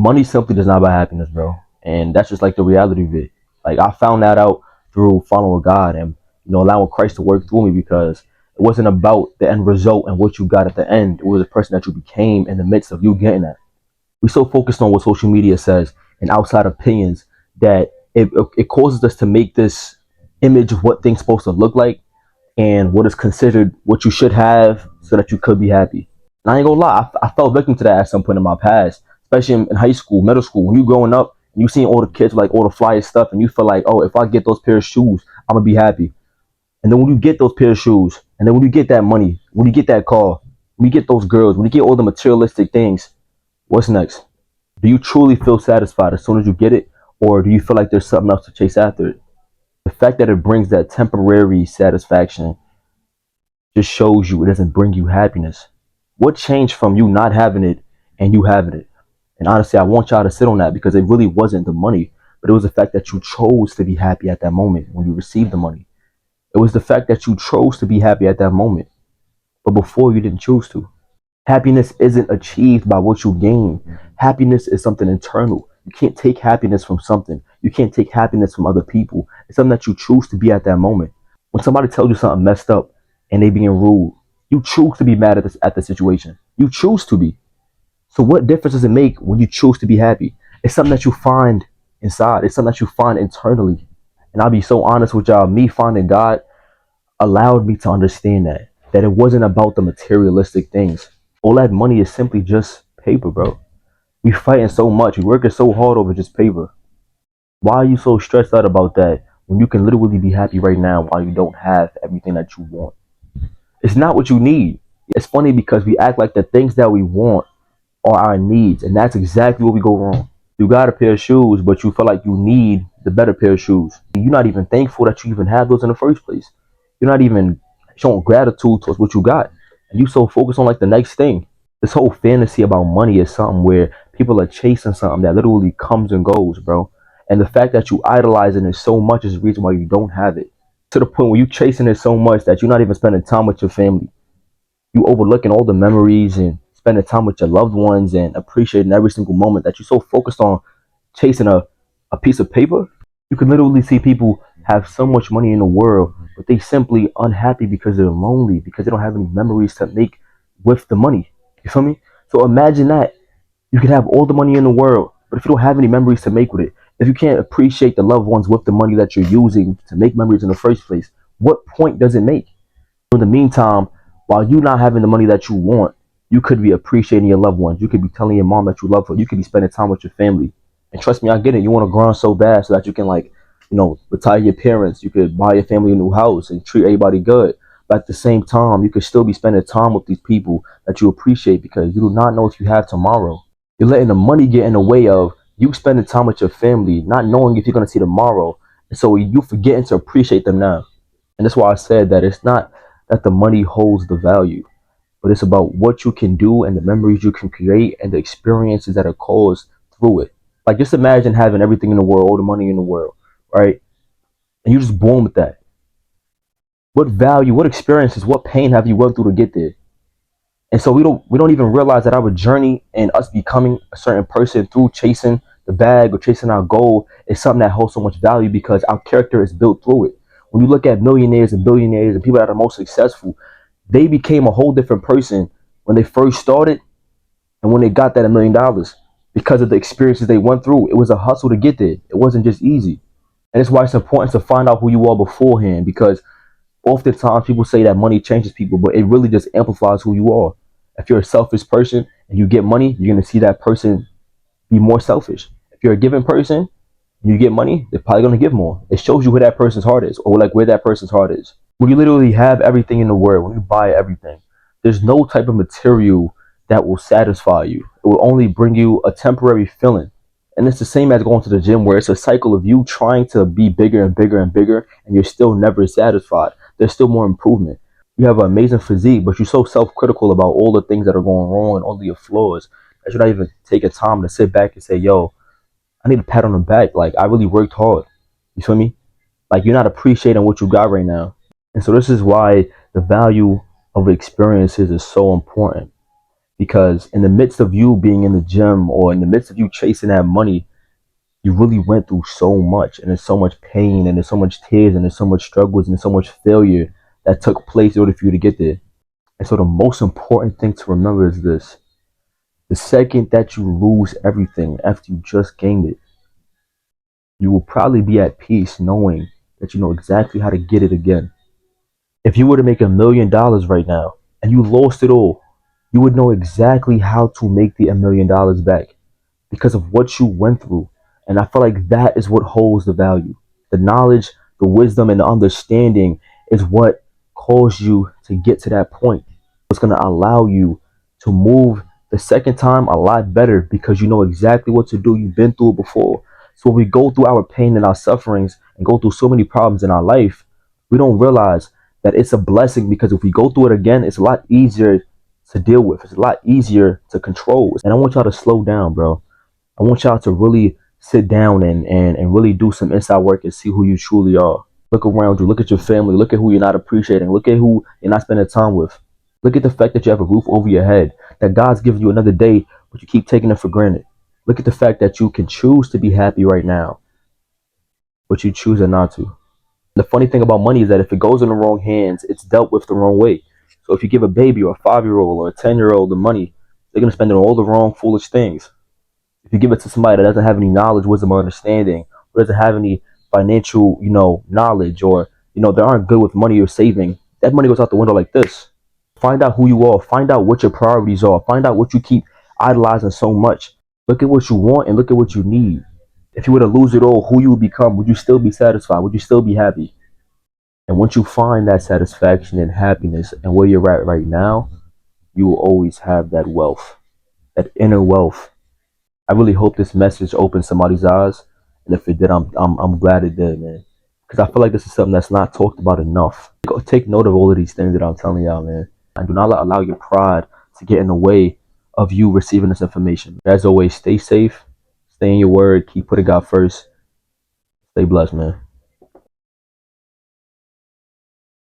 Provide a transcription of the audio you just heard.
Money simply does not buy happiness, bro. And that's just like the reality of it. Like I found that out through following God and allowing Christ to work through me because it wasn't about the end result and what you got at the end. It was the person that you became in the midst of you getting that. We so focused on what social media says and outside opinions that it causes us to make this image of what things supposed to look like and what is considered what you should have so that you could be happy. And I ain't gonna lie, I fell victim to that at some point in my past, especially in high school, middle school. When you growing up and you seeing all the kids with, like all the flyest stuff, and you feel like, oh, if I get those pair of shoes, I'm gonna be happy. And then when you get those pair of shoes, and then when you get that money, when you get that car, when you get those girls, when you get all the materialistic things, what's next? Do you truly feel satisfied as soon as you get it, or do you feel like there's something else to chase after it? The fact that it brings that temporary satisfaction just shows you it doesn't bring you happiness. What changed from you not having it and you having it? And honestly, I want y'all to sit on that because it really wasn't the money, but it was the fact that you chose to be happy at that moment when you received the money. It was the fact that you chose to be happy at that moment, but before you didn't choose to. Happiness isn't achieved by what you gain. Happiness is something internal. You can't take happiness from something. You can't take happiness from other people. It's something that you choose to be at that moment. When somebody tells you something messed up and they being rude, you choose to be mad at the situation. You choose to be. So what difference does it make when you choose to be happy? It's something that you find inside. It's something that you find internally. And I'll be so honest with y'all, me finding God allowed me to understand that it wasn't about the materialistic things. All that money is simply just paper, bro. We fighting so much. We working so hard over just paper. Why are you so stressed out about that when you can literally be happy right now while you don't have everything that you want? It's not what you need. It's funny because we act like the things that we want are our needs, and that's exactly where we go wrong. You got a pair of shoes, but you feel like you need the better pair of shoes. You're not even thankful that you even have those in the first place. You're not even showing gratitude towards what you got. And you so focused on like the next thing. This whole fantasy about money is something where people are chasing something that literally comes and goes, bro. And the fact that you idolizing it so much is the reason why you don't have it. To the point where you chasing it so much that you're not even spending time with your family. You overlooking all the memories and spending time with your loved ones and appreciating every single moment that you're so focused on chasing a piece of paper. You can literally see people have so much money in the world, but they simply unhappy because they're lonely, because they don't have any memories to make with the money. You feel me? So imagine that. You could have all the money in the world, but if you don't have any memories to make with it, if you can't appreciate the loved ones with the money that you're using to make memories in the first place, what point does it make? In the meantime, while you not having the money that you want, you could be appreciating your loved ones. You could be telling your mom that you love her. You could be spending time with your family. And trust me, I get it. You want to grind so bad so that you can retire your parents. You could buy your family a new house and treat everybody good. But at the same time, you could still be spending time with these people that you appreciate because you do not know if you have tomorrow. You're letting the money get in the way of you spending time with your family, not knowing if you're going to see tomorrow. And so you forgetting to appreciate them now. And that's why I said that it's not that the money holds the value, but it's about what you can do and the memories you can create and the experiences that are caused through it. Like just imagine having everything in the world, all the money in the world, right? And you're just born with that. What value, what experiences, what pain have you went through to get there? And so we don't even realize that our journey and us becoming a certain person through chasing the bag or chasing our goal is something that holds so much value because our character is built through it. When you look at millionaires and billionaires and people that are most successful, they became a whole different person when they first started and when they got that $1 million because of the experiences they went through. It was a hustle to get there. It wasn't just easy. And that's why it's important to find out who you are beforehand because oftentimes people say that money changes people, but it really just amplifies who you are. If you're a selfish person and you get money, you're going to see that person be more selfish. If you're a giving person and you get money, they're probably going to give more. It shows you where that person's heart is or like where that person's heart is. When you literally have everything in the world, when you buy everything, there's no type of material that will satisfy you. It will only bring you a temporary feeling. And it's the same as going to the gym where it's a cycle of you trying to be bigger and bigger and bigger and you're still never satisfied. There's still more improvement. You have an amazing physique, but you're so self-critical about all the things that are going wrong and all of your flaws that you're not even taking time to sit back and say, yo, I need a pat on the back. Like, I really worked hard. You feel me? Like, you're not appreciating what you got right now. And so this is why the value of experiences is so important. Because in the midst of you being in the gym or in the midst of you chasing that money, you really went through so much, and there's so much pain, and there's so much tears, and there's so much struggles, and there's so much failure that took place in order for you to get there. And so the most important thing to remember is this: the second that you lose everything after you just gained it, you will probably be at peace knowing that you know exactly how to get it again. If you were to make $1 million right now and you lost it all, you would know exactly how to make the $1 million back because of what you went through. And I feel like that is what holds the value. The knowledge, the wisdom, and the understanding is what caused you to get to that point. It's going to allow you to move the second time a lot better because you know exactly what to do. You've been through it before. So when we go through our pain and our sufferings and go through so many problems in our life, we don't realize that it's a blessing because if we go through it again, it's a lot easier to deal with. It's a lot easier to control. And I want y'all to slow down, bro. I want y'all to really sit down and really do some inside work and see who you truly are. Look around you, look at your family, look at who you're not appreciating, look at who you're not spending time with. Look at the fact that you have a roof over your head, that God's given you another day, but you keep taking it for granted. Look at the fact that you can choose to be happy right now, but you choose not to. The funny thing about money is that if it goes in the wrong hands, it's dealt with the wrong way. So if you give a baby or a 5-year-old or a 10-year-old the money, they're going to spend it on all the wrong, foolish things. If you give it to somebody that doesn't have any knowledge, wisdom, or understanding, or doesn't have any financial, knowledge, or they aren't good with money or saving, that money goes out the window like this. Find out who you are. Find out what your priorities are. Find out what you keep idolizing so much. Look at what you want and look at what you need. If you were to lose it all, who you would become, would you still be satisfied? Would you still be happy? And once you find that satisfaction and happiness and where you're at right now, you will always have that wealth, that inner wealth. I really hope this message opened somebody's eyes, and if it did, I'm glad it did, man. Because I feel like this is something that's not talked about enough. Take note of all of these things that I'm telling y'all, man, and do not allow your pride to get in the way of you receiving this information. As always, stay safe, stay in your word, keep putting God first. Stay blessed, man.